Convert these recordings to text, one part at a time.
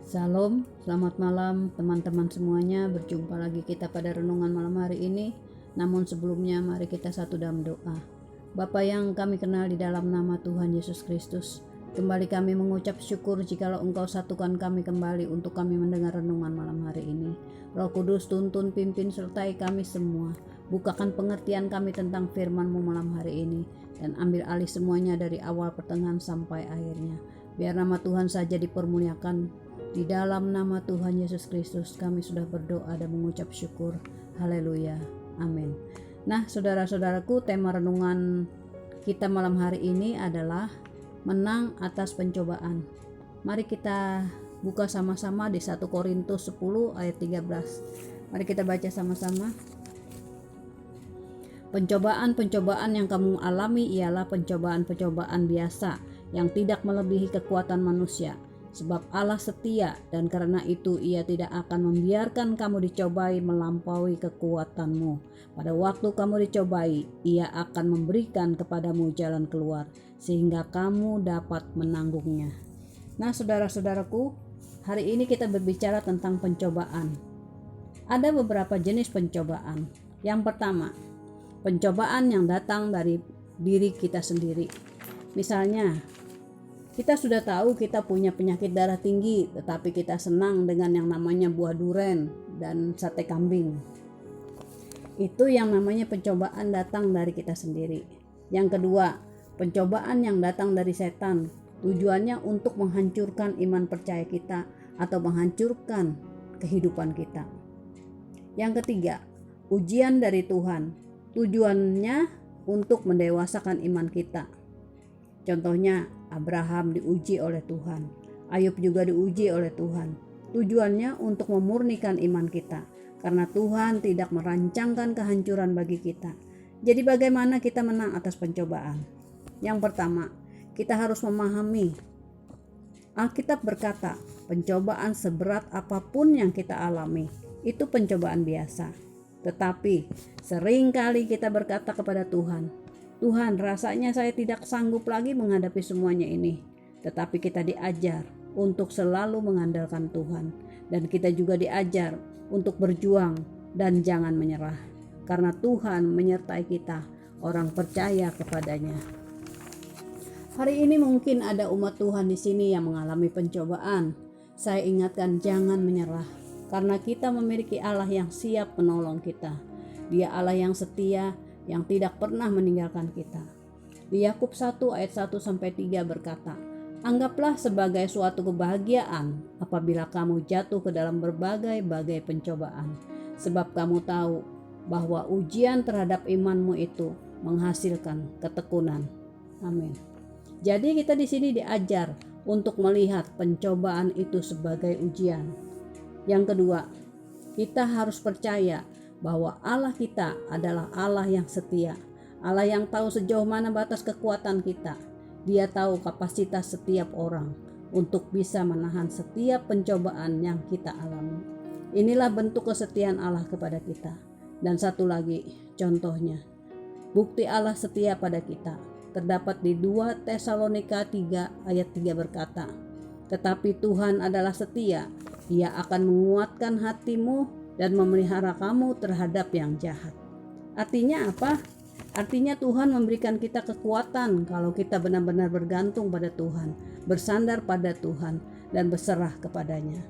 Salam, selamat malam teman-teman semuanya. Berjumpa lagi kita pada renungan malam hari ini. Namun sebelumnya mari kita satu dalam doa. Bapa yang kami kenal di dalam nama Tuhan Yesus Kristus, kembali kami mengucap syukur jikalau Engkau satukan kami kembali untuk kami mendengar renungan malam hari ini. Roh Kudus tuntun, pimpin, sertai kami semua. Bukakan pengertian kami tentang firman-Mu malam hari ini, dan ambil alih semuanya dari awal pertengahan sampai akhirnya. Biar nama Tuhan saja dipermuliakan. Di dalam nama Tuhan Yesus Kristus kami sudah berdoa dan mengucap syukur. Haleluya. Amin. Nah, saudara-saudaraku, tema renungan kita malam hari ini adalah menang atas pencobaan. Mari kita buka sama-sama di 1 Korintus 10 ayat 13. Mari kita baca sama-sama. Pencobaan-pencobaan yang kamu alami ialah pencobaan-pencobaan biasa yang tidak melebihi kekuatan manusia. Sebab Allah setia, dan karena itu Ia tidak akan membiarkan kamu dicobai melampaui kekuatanmu. Pada waktu kamu dicobai, Ia akan memberikan kepadamu jalan keluar, sehingga kamu dapat menanggungnya. Nah, saudara-saudaraku, hari ini kita berbicara tentang pencobaan. Ada beberapa jenis pencobaan. Yang pertama, pencobaan yang datang dari diri kita sendiri. Misalnya, kita sudah tahu kita punya penyakit darah tinggi, tetapi kita senang dengan yang namanya buah duren dan sate kambing. Itu yang namanya pencobaan datang dari kita sendiri. Yang kedua, pencobaan yang datang dari setan. Tujuannya untuk menghancurkan iman percaya kita atau menghancurkan kehidupan kita. Yang ketiga, ujian dari Tuhan. Tujuannya untuk mendewasakan iman kita. Contohnya, Abraham diuji oleh Tuhan, Ayub juga diuji oleh Tuhan. Tujuannya untuk memurnikan iman kita, karena Tuhan tidak merancangkan kehancuran bagi kita. Jadi bagaimana kita menang atas pencobaan? Yang pertama, kita harus memahami. Alkitab berkata, pencobaan seberat apapun yang kita alami, itu pencobaan biasa. Tetapi seringkali kita berkata kepada Tuhan, Tuhan, rasanya saya tidak sanggup lagi menghadapi semuanya ini. Tetapi kita diajar untuk selalu mengandalkan Tuhan. Dan kita juga diajar untuk berjuang dan jangan menyerah. Karena Tuhan menyertai kita, orang percaya kepadanya. Hari ini mungkin ada umat Tuhan di sini yang mengalami pencobaan. Saya ingatkan jangan menyerah. Karena kita memiliki Allah yang siap menolong kita. Dia Allah yang setia, yang tidak pernah meninggalkan kita. Di Yakub 1 ayat 1-3 berkata, anggaplah sebagai suatu kebahagiaan apabila kamu jatuh ke dalam berbagai-bagai pencobaan, sebab kamu tahu bahwa ujian terhadap imanmu itu menghasilkan ketekunan. Amin. Jadi kita di sini diajar untuk melihat pencobaan itu sebagai ujian. Yang kedua, kita harus percaya bahwa Allah kita adalah Allah yang setia, Allah yang tahu sejauh mana batas kekuatan kita. Dia tahu kapasitas setiap orang untuk bisa menahan setiap pencobaan yang kita alami. Inilah bentuk kesetiaan Allah kepada kita. Dan satu lagi contohnya, bukti Allah setia pada kita terdapat di 2 Tesalonika 3 ayat 3 berkata, tetapi Tuhan adalah setia, Ia akan menguatkan hatimu dan memelihara kamu terhadap yang jahat. Artinya apa? Artinya Tuhan memberikan kita kekuatan kalau kita benar-benar bergantung pada Tuhan, bersandar pada Tuhan, dan berserah kepadanya.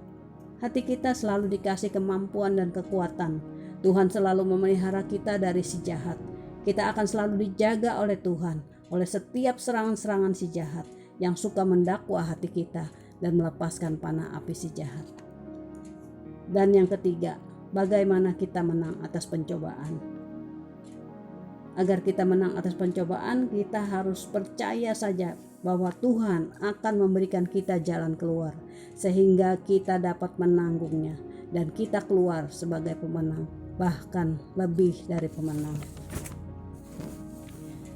Hati kita selalu dikasih kemampuan dan kekuatan. Tuhan selalu memelihara kita dari si jahat. Kita akan selalu dijaga oleh Tuhan, oleh setiap serangan-serangan si jahat yang suka mendakwa hati kita dan melepaskan panah api si jahat. Dan yang ketiga, bagaimana kita menang atas pencobaan? Agar kita menang atas pencobaan, kita harus percaya saja bahwa Tuhan akan memberikan kita jalan keluar, sehingga kita dapat menanggungnya, dan kita keluar sebagai pemenang, bahkan lebih dari pemenang.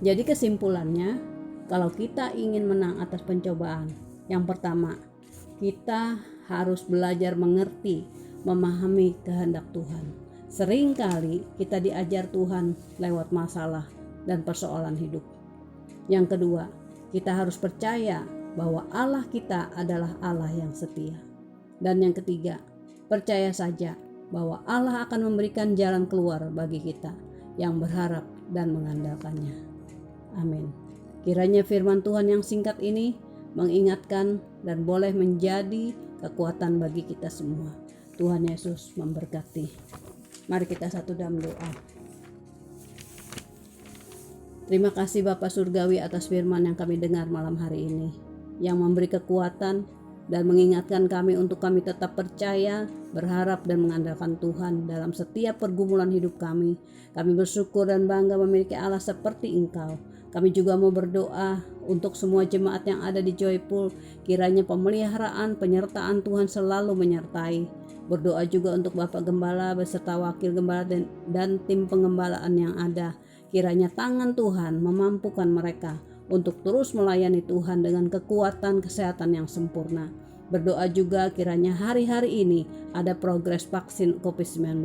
Jadi kesimpulannya, kalau kita ingin menang atas pencobaan, yang pertama, kita harus belajar mengerti, memahami kehendak Tuhan. Seringkali kita diajar Tuhan lewat masalah dan persoalan hidup. Yang kedua, kita harus percaya bahwa Allah kita adalah Allah yang setia. Dan yang ketiga, percaya saja bahwa Allah akan memberikan jalan keluar bagi kita yang berharap dan mengandalkannya. Amin. Kiranya firman Tuhan yang singkat ini mengingatkan dan boleh menjadi kekuatan bagi kita semua. Tuhan Yesus memberkati. Mari kita satu dalam doa. Terima kasih Bapa Surgawi atas firman yang kami dengar malam hari ini, yang memberi kekuatan dan mengingatkan kami untuk kami tetap percaya, berharap dan mengandalkan Tuhan dalam setiap pergumulan hidup kami. Kami bersyukur dan bangga memiliki Allah seperti Engkau. Kami juga mau berdoa untuk semua jemaat yang ada di Joyful, kiranya pemeliharaan, penyertaan Tuhan selalu menyertai. Berdoa juga untuk Bapak Gembala beserta Wakil Gembala dan tim pengembalaan yang ada. Kiranya tangan Tuhan memampukan mereka untuk terus melayani Tuhan dengan kekuatan kesehatan yang sempurna. Berdoa juga kiranya hari-hari ini ada progres vaksin COVID-19.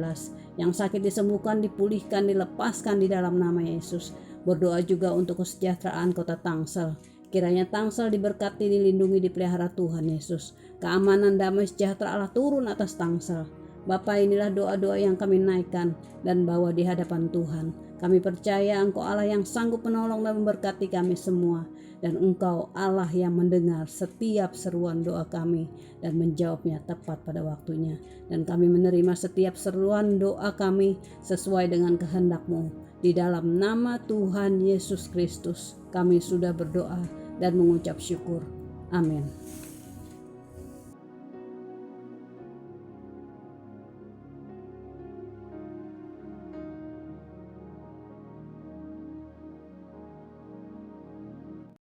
Yang sakit disembuhkan, dipulihkan, dilepaskan di dalam nama Yesus. Berdoa juga untuk kesejahteraan kota Tangsel. Kiranya Tangsel diberkati, dilindungi, dipelihara Tuhan Yesus. Keamanan, damai, sejahtera Allah turun atas Tangsel. Bapa, inilah doa-doa yang kami naikkan dan bawa di hadapan Tuhan. Kami percaya Engkau Allah yang sanggup menolong dan memberkati kami semua. Dan Engkau Allah yang mendengar setiap seruan doa kami dan menjawabnya tepat pada waktunya. Dan kami menerima setiap seruan doa kami sesuai dengan kehendak-Mu. Di dalam nama Tuhan Yesus Kristus kami sudah berdoa dan mengucap syukur. Amin.